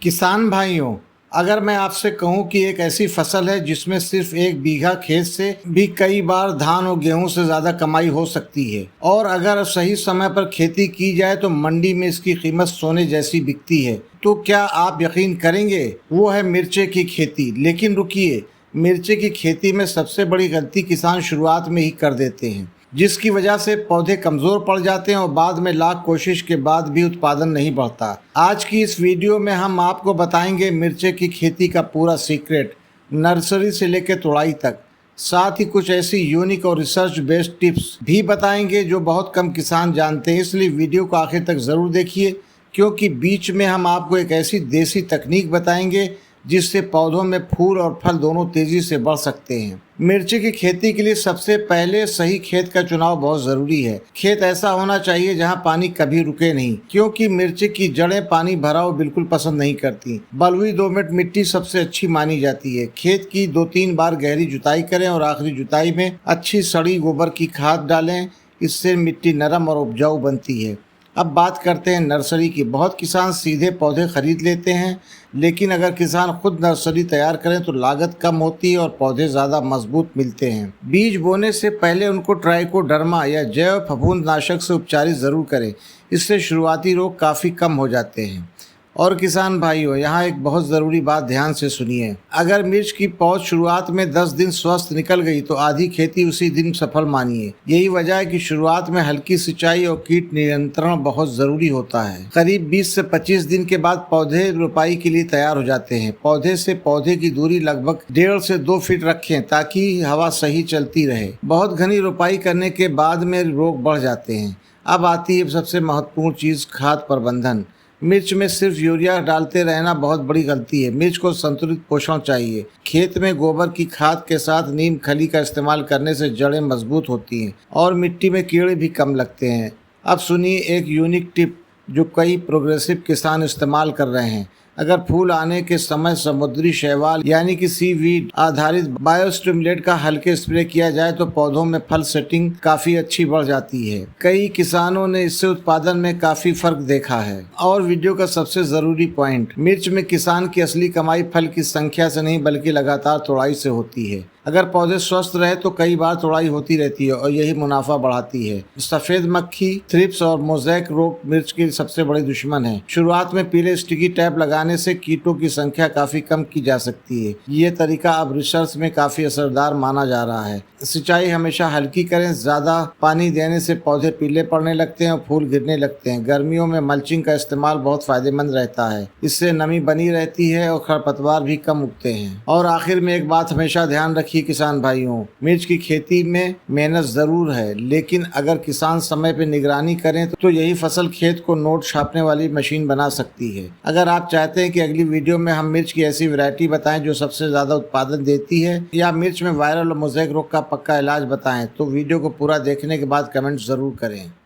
किसान भाइयों, अगर मैं आपसे कहूं कि एक ऐसी फसल है जिसमें सिर्फ एक बीघा खेत से भी कई बार धान और गेहूं से ज़्यादा कमाई हो सकती है और अगर सही समय पर खेती की जाए तो मंडी में इसकी कीमत सोने जैसी बिकती है, तो क्या आप यकीन करेंगे? वो है मिर्चे की खेती। लेकिन रुकिए, मिर्चे की खेती में सबसे बड़ी गलती किसान शुरुआत में ही कर देते हैं, जिसकी वजह से पौधे कमज़ोर पड़ जाते हैं और बाद में लाख कोशिश के बाद भी उत्पादन नहीं बढ़ता। आज की इस वीडियो में हम आपको बताएंगे मिर्चे की खेती का पूरा सीक्रेट, नर्सरी से लेकर तुड़ाई तक। साथ ही कुछ ऐसी यूनिक और रिसर्च बेस्ड टिप्स भी बताएंगे जो बहुत कम किसान जानते हैं, इसलिए वीडियो को आखिर तक ज़रूर देखिए, क्योंकि बीच में हम आपको एक ऐसी देसी तकनीक बताएंगे जिससे पौधों में फूल और फल दोनों तेज़ी से बढ़ सकते हैं। मिर्ची की खेती के लिए सबसे पहले सही खेत का चुनाव बहुत ज़रूरी है। खेत ऐसा होना चाहिए जहां पानी कभी रुके नहीं, क्योंकि मिर्ची की जड़ें पानी भराव बिल्कुल पसंद नहीं करती। बलुई दोमट मिट्टी सबसे अच्छी मानी जाती है। खेत की 2-3 बार गहरी जुताई करें और आखिरी जुताई में अच्छी सड़ी गोबर की खाद डालें। इससे मिट्टी नरम और उपजाऊ बनती है। अब बात करते हैं नर्सरी की। बहुत किसान सीधे पौधे खरीद लेते हैं, लेकिन अगर किसान खुद नर्सरी तैयार करें तो लागत कम होती है और पौधे ज़्यादा मजबूत मिलते हैं। बीज बोने से पहले उनको ट्राइकोडर्मा या जैव फफूंदनाशक से उपचारित ज़रूर करें, इससे शुरुआती रोग काफ़ी कम हो जाते हैं। और किसान भाइयों, यहाँ एक बहुत ज़रूरी बात ध्यान से सुनिए। अगर मिर्च की पौध शुरुआत में 10 दिन स्वस्थ निकल गई तो आधी खेती उसी दिन सफल मानिए। यही वजह है कि शुरुआत में हल्की सिंचाई और कीट नियंत्रण बहुत ज़रूरी होता है। करीब 20 से 25 दिन के बाद पौधे रोपाई के लिए तैयार हो जाते हैं। पौधे से पौधे की दूरी लगभग 1.5 से 2 फीट रखें ताकि हवा सही चलती रहे। बहुत घनी रोपाई करने के बाद में रोग बढ़ जाते हैं। अब आती है सबसे महत्वपूर्ण चीज़, खाद प्रबंधन। मिर्च में सिर्फ यूरिया डालते रहना बहुत बड़ी गलती है। मिर्च को संतुलित पोषण चाहिए। खेत में गोबर की खाद के साथ नीम खली का इस्तेमाल करने से जड़ें मजबूत होती हैं और मिट्टी में कीड़े भी कम लगते हैं। अब सुनिए एक यूनिक टिप जो कई प्रोग्रेसिव किसान इस्तेमाल कर रहे हैं। अगर फूल आने के समय समुद्री शैवाल यानी कि सीवीड आधारित बायोस्टिमुलेट का हल्के स्प्रे किया जाए तो पौधों में फल सेटिंग काफ़ी अच्छी बढ़ जाती है। कई किसानों ने इससे उत्पादन में काफ़ी फर्क देखा है। और वीडियो का सबसे ज़रूरी पॉइंट, मिर्च में किसान की असली कमाई फल की संख्या से नहीं बल्कि लगातार तोड़ाई से होती है। अगर पौधे स्वस्थ रहे तो कई बार तोड़ाई होती रहती है और यही मुनाफा बढ़ाती है। सफ़ेद मक्खी, थ्रिप्स और मोज़ेक रोग मिर्च के सबसे बड़े दुश्मन हैं। शुरुआत में पीले स्टिकी टैप लगाने से कीटों की संख्या काफ़ी कम की जा सकती है। ये तरीका अब रिसर्च में काफ़ी असरदार माना जा रहा है। सिंचाई हमेशा हल्की करें। ज़्यादा पानी देने से पौधे पीले पड़ने लगते हैं और फूल गिरने लगते हैं। गर्मियों में मल्चिंग का इस्तेमाल बहुत फ़ायदेमंद रहता है। इससे नमी बनी रहती है और खरपतवार भी कम उगते हैं। और आखिर में एक बात हमेशा ध्यान रखिए किसान भाइयों, मिर्च की खेती में मेहनत ज़रूर है, लेकिन अगर किसान समय पर निगरानी करें तो यही फसल खेत को नोट छापने वाली मशीन बना सकती है। अगर आप चाहते हैं कि अगली वीडियो में हम मिर्च की ऐसी वैरायटी बताएं जो सबसे ज़्यादा उत्पादन देती है, या मिर्च में वायरल और मोज़ेक रोग का पक्का इलाज बताएं, तो वीडियो को पूरा देखने के बाद कमेंट ज़रूर करें।